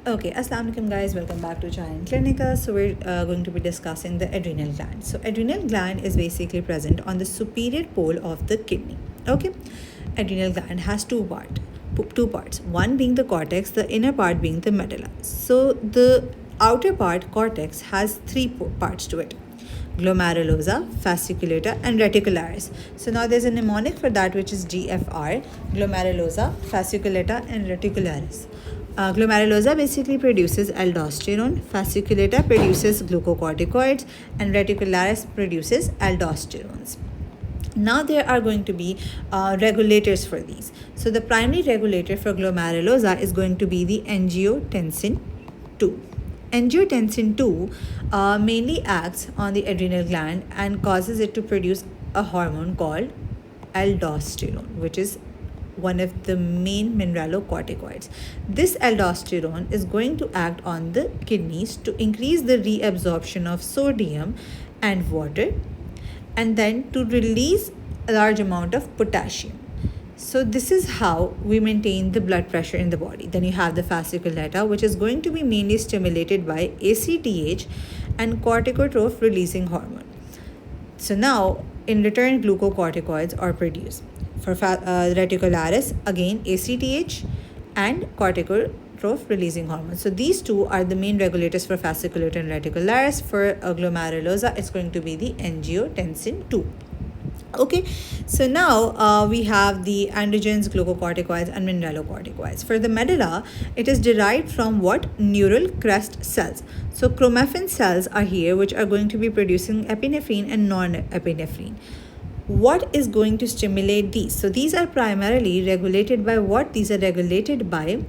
Okay, Assalamu alaikum guys, welcome back to Giant Clinica. So we're going to be discussing the adrenal gland. So adrenal gland is basically present on the superior pole of the kidney. Okay, adrenal gland has two parts. One being the cortex, the inner part being the medulla. So the outer part, cortex, has three parts to it: glomerulosa, fasciculata, and reticularis. So now there's a mnemonic for that, which is GFR: glomerulosa, fasciculata, and reticularis. Glomerulosa basically produces aldosterone, fasciculata produces glucocorticoids, and reticularis produces aldosterones. Now there are going to be regulators for these. So the primary regulator for glomerulosa is going to be the angiotensin 2. Angiotensin 2 mainly acts on the adrenal gland and causes it to produce a hormone called aldosterone, which is one of the main mineralocorticoids. This aldosterone is going to act on the kidneys to increase the reabsorption of sodium and water, and then to release a large amount of potassium. So this is how we maintain the blood pressure in the body. Then you have the fasciculata, which is going to be mainly stimulated by ACTH and corticotroph releasing hormone. So now in return glucocorticoids are produced. For reticularis, again ACTH and corticotroph releasing hormone. So these two are the main regulators for fasciculata and reticularis. For glomerulosa, it's going to be the angiotensin 2. Okay, so now we have the androgens, glucocorticoids, and mineralocorticoids. For the medulla, it is derived from what? Neural crest cells. So chromaffin cells are here, which are going to be producing epinephrine and non-epinephrine. What is going to stimulate these? So these are primarily regulated by what? These are regulated by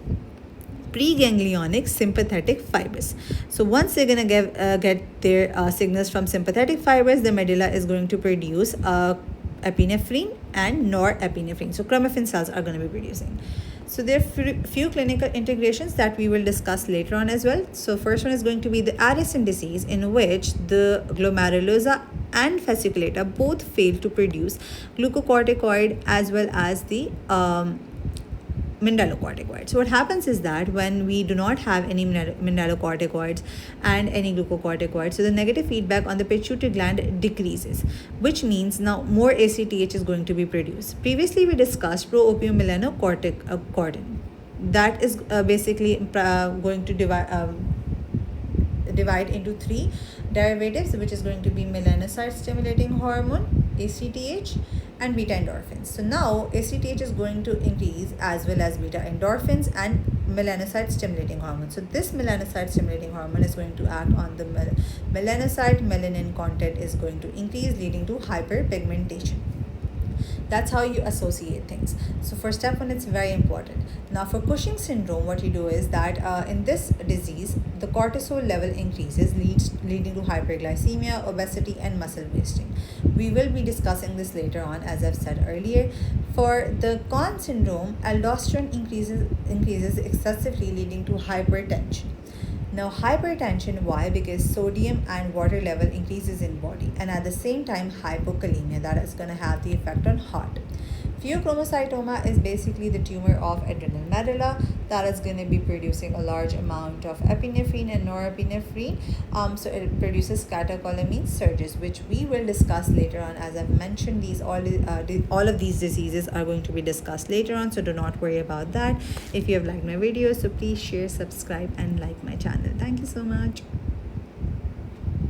preganglionic sympathetic fibers. So once they're going to get their signals from sympathetic fibers, the medulla is going to produce epinephrine and norepinephrine. So chromaffin cells are going to be producing. So there are few clinical integrations that we will discuss later on as well. So first one is going to be the Addison disease, in which the glomerulosa and fasciculata both fail to produce glucocorticoid as well as the mineralocorticoids. So what happens is that when we do not have any mineralocorticoids and any glucocorticoids, so the negative feedback on the pituitary gland decreases, which means now more ACTH is going to be produced. Previously we discussed pro-opium melanocortin. That is basically going to divide into three derivatives, which is going to be melanocyte stimulating hormone, ACTH, and beta endorphins. So now ACTH is going to increase as well as beta endorphins and melanocyte stimulating hormone. So this melanocyte stimulating hormone is going to act on the melanocyte. Melanin content is going to increase, leading to hyperpigmentation. That's how you associate things. So for step 1, it's very important. Now for Cushing's syndrome, what you do is that in this disease, the cortisol level increases, leading to hyperglycemia, obesity, and muscle wasting. We will be discussing this later on, as I've said earlier. For the Conn syndrome, aldosterone increases excessively, leading to hypertension. Now hypertension, why? Because sodium and water level increases in body, and at the same time hypokalemia, that is going to have the effect on heart. Pheochromocytoma is basically the tumor of adrenal medulla that is going to be producing a large amount of epinephrine and norepinephrine. So it produces catecholamine surges, which we will discuss later on. As I've mentioned, all of these diseases are going to be discussed later on, so do not worry about that. If you have liked my video, so please share, subscribe, and like my channel. Thank you so much.